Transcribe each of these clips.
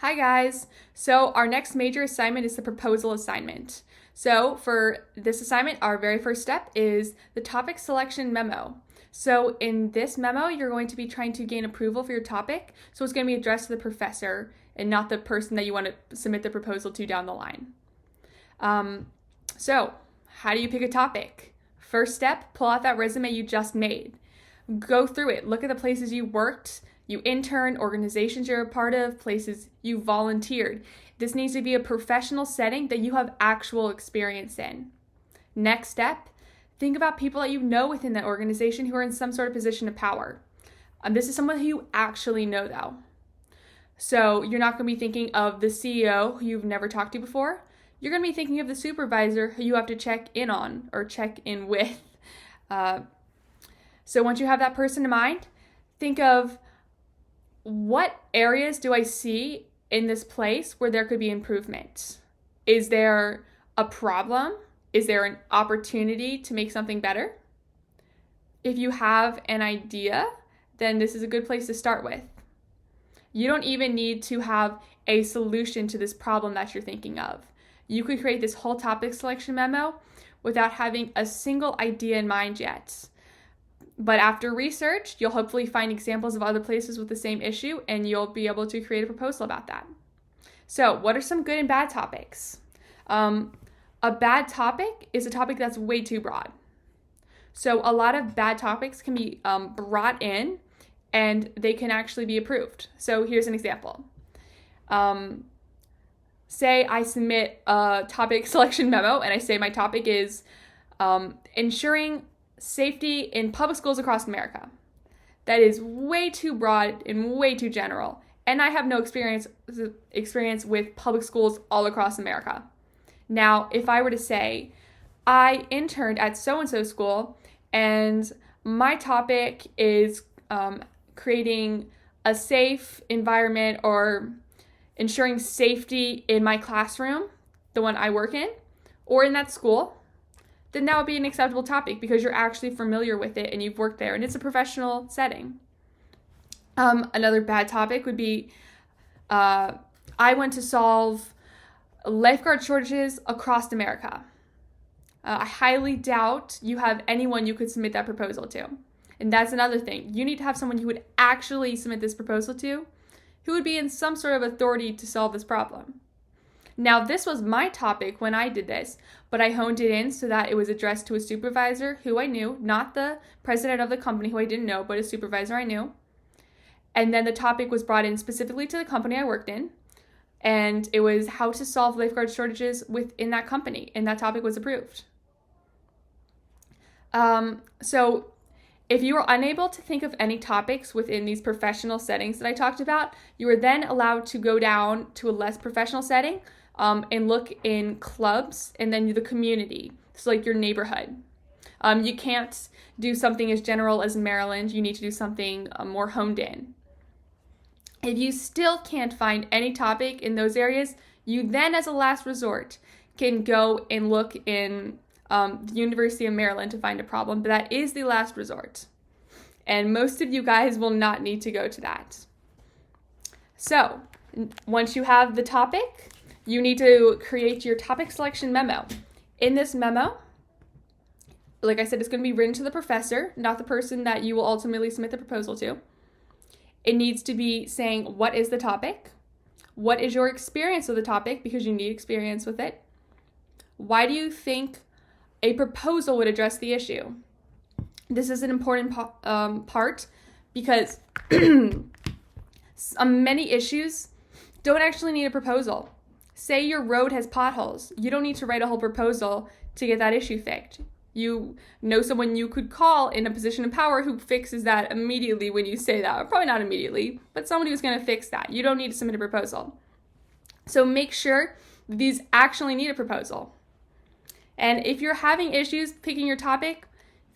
Hi guys! So our next major assignment is the proposal assignment. So for this assignment, our very first step is the topic selection memo. So in this memo, you're going to be trying to gain approval for your topic. So it's going to be addressed to the professor and not the person that you want to submit the proposal to down the line. So how do you pick a topic? First step, pull out that resume you just made. Go through it. Look at the places you worked, you interned, organizations you're a part of, places you volunteered. This needs to be a professional setting that you have actual experience in. Next step, think about people that you know within that organization who are in some sort of position of power. This is someone who you actually know though. So you're not going to be thinking of the CEO who you've never talked to before. You're going to be thinking of the supervisor who you have to check in on or check in with. So once you have that person in mind, think of what areas do I see in this place where there could be improvement? Is there a problem? Is there an opportunity to make something better? If you have an idea, then this is a good place to start with. You don't even need to have a solution to this problem that you're thinking of. You could create this whole topic selection memo without having a single idea in mind yet. But after research, you'll hopefully find examples of other places with the same issue, and you'll be able to create a proposal about that. So what are some good and bad topics? A bad topic is a topic that's way too broad. So a lot of bad topics can be brought in, and they can actually be approved. So here's an example. Say I submit a topic selection memo, and I say my topic is ensuring safety in public schools across America. That is way too broad and way too general. And I have no experience with public schools all across America. Now, if I were to say, I interned at so-and-so school, and my topic is creating a safe environment or ensuring safety in my classroom, the one I work in, or in that school, then that would be an acceptable topic because you're actually familiar with it and you've worked there and it's a professional setting. Another bad topic would be I want to solve lifeguard shortages across America. I highly doubt you have anyone you could submit that proposal to. And that's another thing. You need to have someone you would actually submit this proposal to who would be in some sort of authority to solve this problem. Now, this was my topic when I did this, but I honed it in so that it was addressed to a supervisor who I knew, not the president of the company who I didn't know, but a supervisor I knew. And then the topic was brought in specifically to the company I worked in, and it was how to solve lifeguard shortages within that company, and that topic was approved. So if you are unable to think of any topics within these professional settings that I talked about, you are then allowed to go down to a less professional setting and look in clubs and then the community, so like your neighborhood. You can't do something as general as Maryland. You need to do something more honed in. If you still can't find any topic in those areas, you then, as a last resort, can go and look in the University of Maryland to find a problem, but that is the last resort. And most of you guys will not need to go to that. So, once you have the topic, you need to create your topic selection memo. In this memo, like I said, it's going to be written to the professor, not the person that you will ultimately submit the proposal to. It needs to be saying, what is the topic? What is your experience with the topic? Because you need experience with it. Why do you think a proposal would address the issue? This is an important part because many issues don't actually need a proposal. Say your road has potholes. You don't need to write a whole proposal to get that issue fixed. You know someone you could call in a position of power who fixes that immediately when you say that. Or probably not immediately, but someone who's going to fix that. You don't need to submit a proposal. So make sure these actually need a proposal. And if you're having issues picking your topic,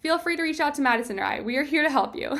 feel free to reach out to Madison or I. We are here to help you.